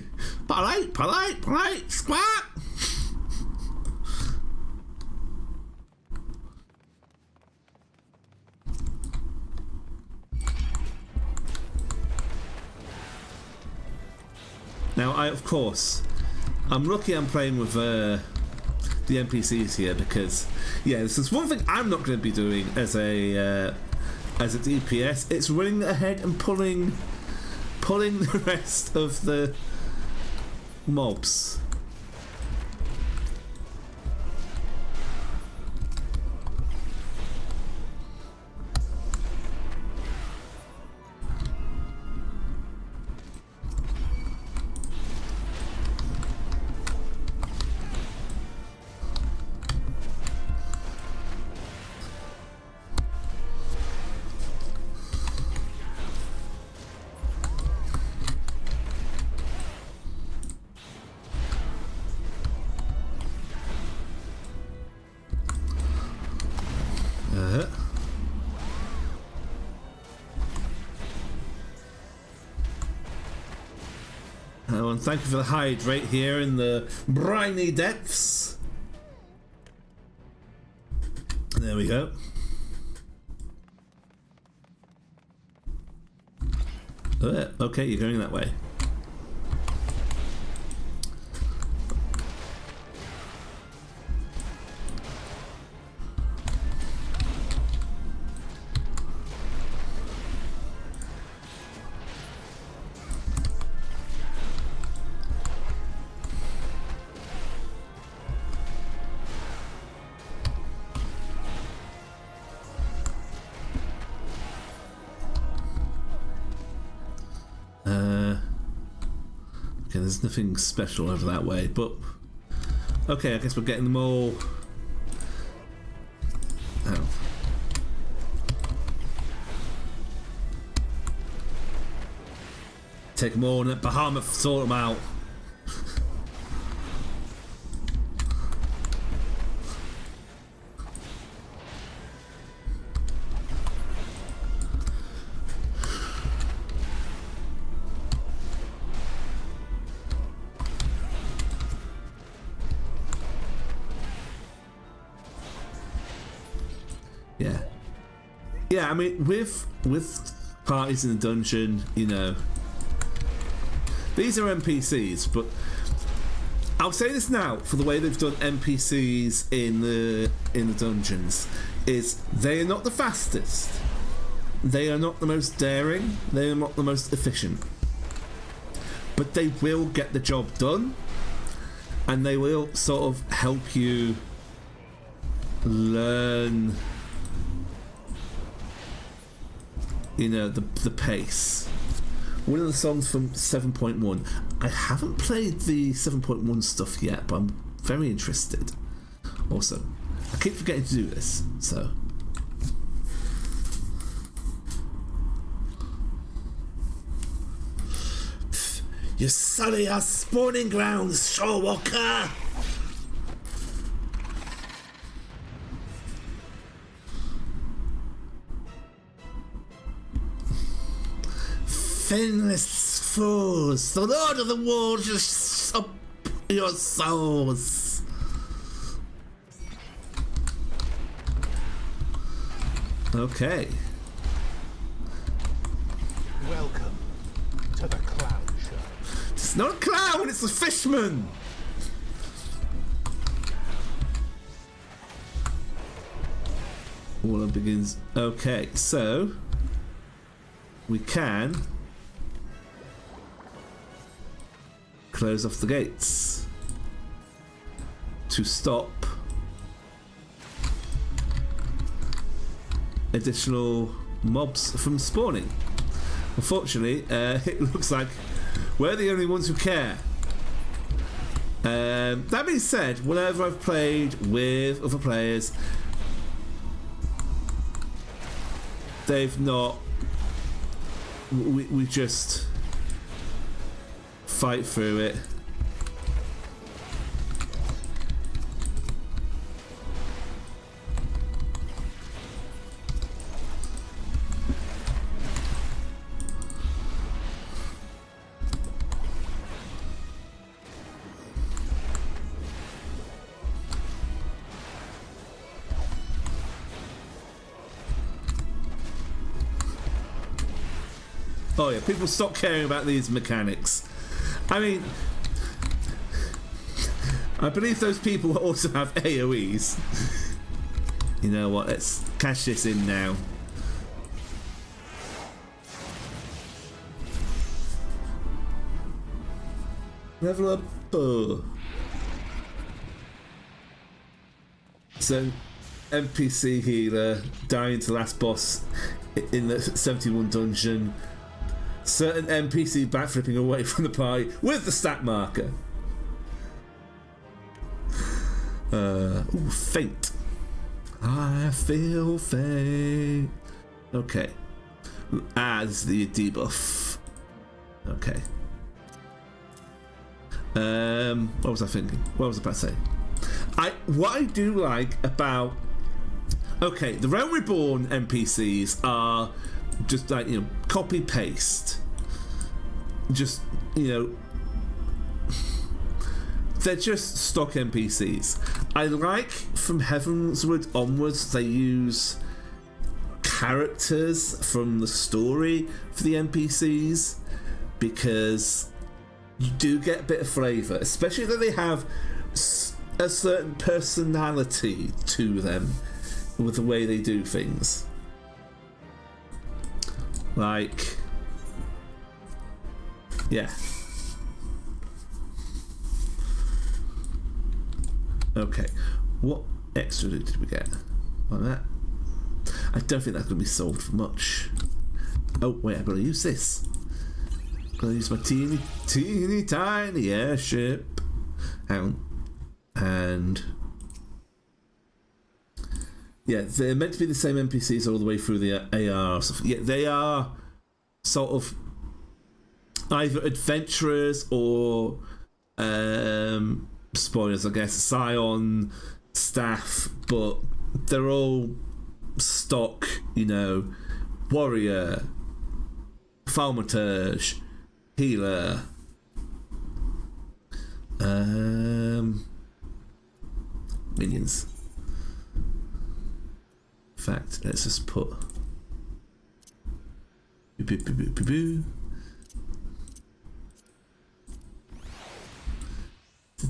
Parlay, squat! Now, of course, I'm lucky I'm playing with the NPCs here because, yeah, this is one thing I'm not going to be doing as a DPS. It's running ahead and pulling the rest of the mobs. And thank you for the hydrate here in the briny depths. There we go. Okay, you're going that way. Okay, there's nothing special over that way, but okay, I guess we're getting them all. Oh. Take them all and let Bahamut sort them out. Yeah, I mean, with parties in the dungeon, you know, these are NPCs, but I'll say this now for the way they've done NPCs in the dungeons is they are not the fastest, they are not the most daring, they are not the most efficient, but they will get the job done, and they will sort of help you learn, you know, the pace. One of the songs from 7.1. I haven't played the 7.1 stuff yet, but I'm very interested. Also, I keep forgetting to do this, so. You sully our spawning grounds, Shorewalker! finless fools, the Lord of the World just up your souls. Okay. Welcome to the clown show. It's not a clown, it's a fishman. All begins. Okay, so we can close off the gates to stop additional mobs from spawning. Unfortunately, it looks like we're the only ones who care. That being said, whenever I've played with other players, they've not. We just fight through it. Oh yeah, people stop caring about these mechanics. I mean, I believe those people also have AoEs. You know what, let's cash this in now. Level up. Oh. So, NPC healer, dying to last boss in the 71 dungeon. Certain NPC backflipping away from the party with the stat marker. Ooh, faint. I feel faint. Okay. As the debuff. Okay. What was I thinking? What was I about to say? What I do like about... Okay, the Realm Reborn NPCs are just like, you know, copy paste. Just, you know, they're just stock NPCs. I like from Heavensward onwards they use characters from the story for the NPCs, because you do get a bit of flavour, especially that they have a certain personality to them with the way they do things. Like, yeah. Okay, what extra loot did we get on that? I don't think that's going to be sold for much. Oh wait, I've got to use this. I've got to use my teeny tiny airship. Hang on. And yeah, they're meant to be the same NPCs all the way through the AR stuff. Yeah, they are sort of either adventurers or spoilers, I guess, Scion staff, but they're all stock, you know, warrior, thaumaturge, healer, minions. In fact, let's just put the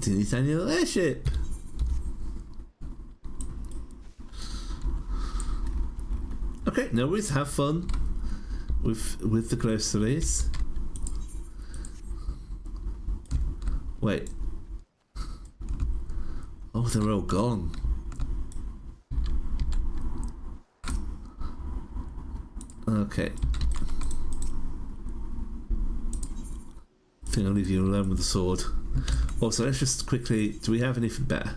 teeny tiny little airship. Okay, no worries, have fun with the groceries. Wait. Oh, they're all gone. Okay. I think I'll leave you alone with the sword. Also, let's just quickly... Do we have anything better?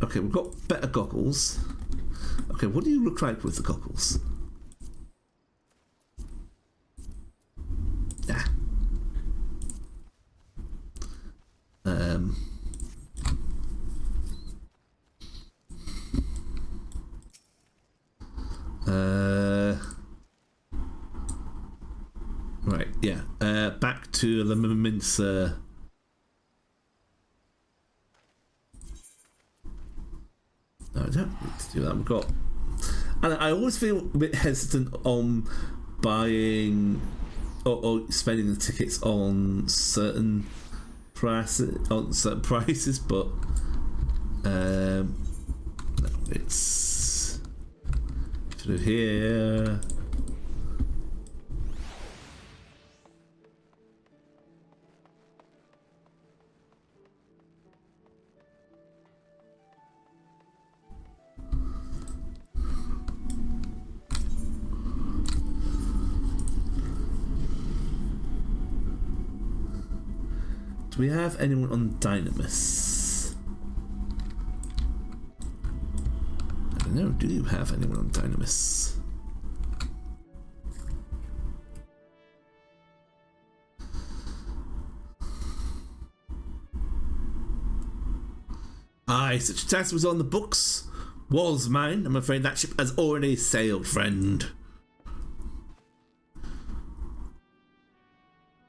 Okay, we've got better goggles. Okay, what do you look like with the goggles? Yeah. Right, yeah, back to the Mincer. No, I don't need to do that. We've got, and I always feel a bit hesitant on buying or spending the tickets on certain prices, but no, it's sort of here. Do we have anyone on Dynamis? I don't know. Do you have anyone on Dynamis? Aye, such a task was on the books. Was mine. I'm afraid that ship has already sailed, friend.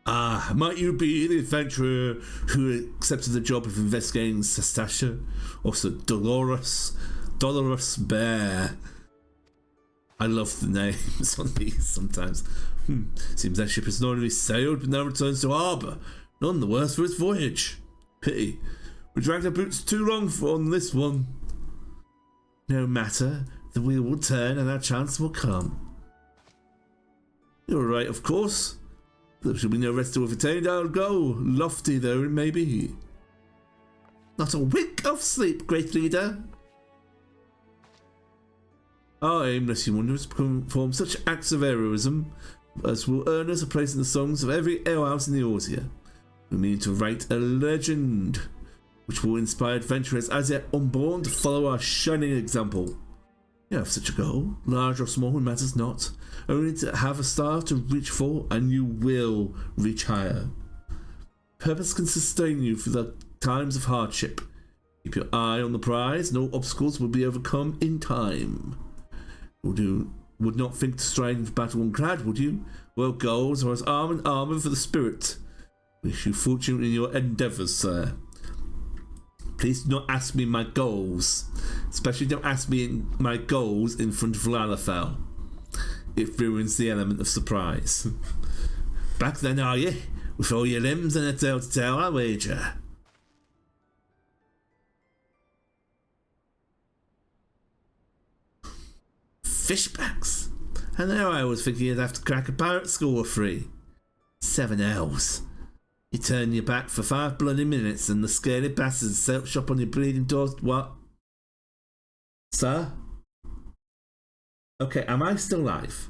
Ah, might you be the adventurer who accepted the job of investigating Sastasha? Also, Dolores Bear. I love the names on these sometimes. Seems that ship has not only sailed but now returns to harbour. None the worse for its voyage. Pity. We dragged our boots too long on this one. No matter, the wheel will turn and our chance will come. You're right, of course. There shall be no rest till we've attained our goal, lofty though it may be. Not a wink of sleep, great leader. Our aim, lest you wonder, is to perform such acts of heroism as will earn us a place in the songs of every alehouse in the Eorzea. We mean to write a legend which will inspire adventurers as yet unborn to follow our shining example. You have such a goal, large or small, it matters not. Only to have a star to reach for, and you will reach higher. Purpose can sustain you through the times of hardship. Keep your eye on the prize, no obstacles will be overcome in time. Would not think to stride into battle unclad, would you? Well, goals are as arm in armour for the spirit. Wish you fortune in your endeavours, sir. Please do not ask me my goals. Especially don't ask me my goals in front of Lalafell. It ruins the element of surprise. Back then, are you? With all your limbs and a tail to tell, I wager. Fishbacks? I know I was thinking you'd have to crack a pirate school or free. 7 L's. You turn your back for 5 bloody minutes and the scaly bastards set up shop on your bleeding doors. What? Sir? Okay, am I still live?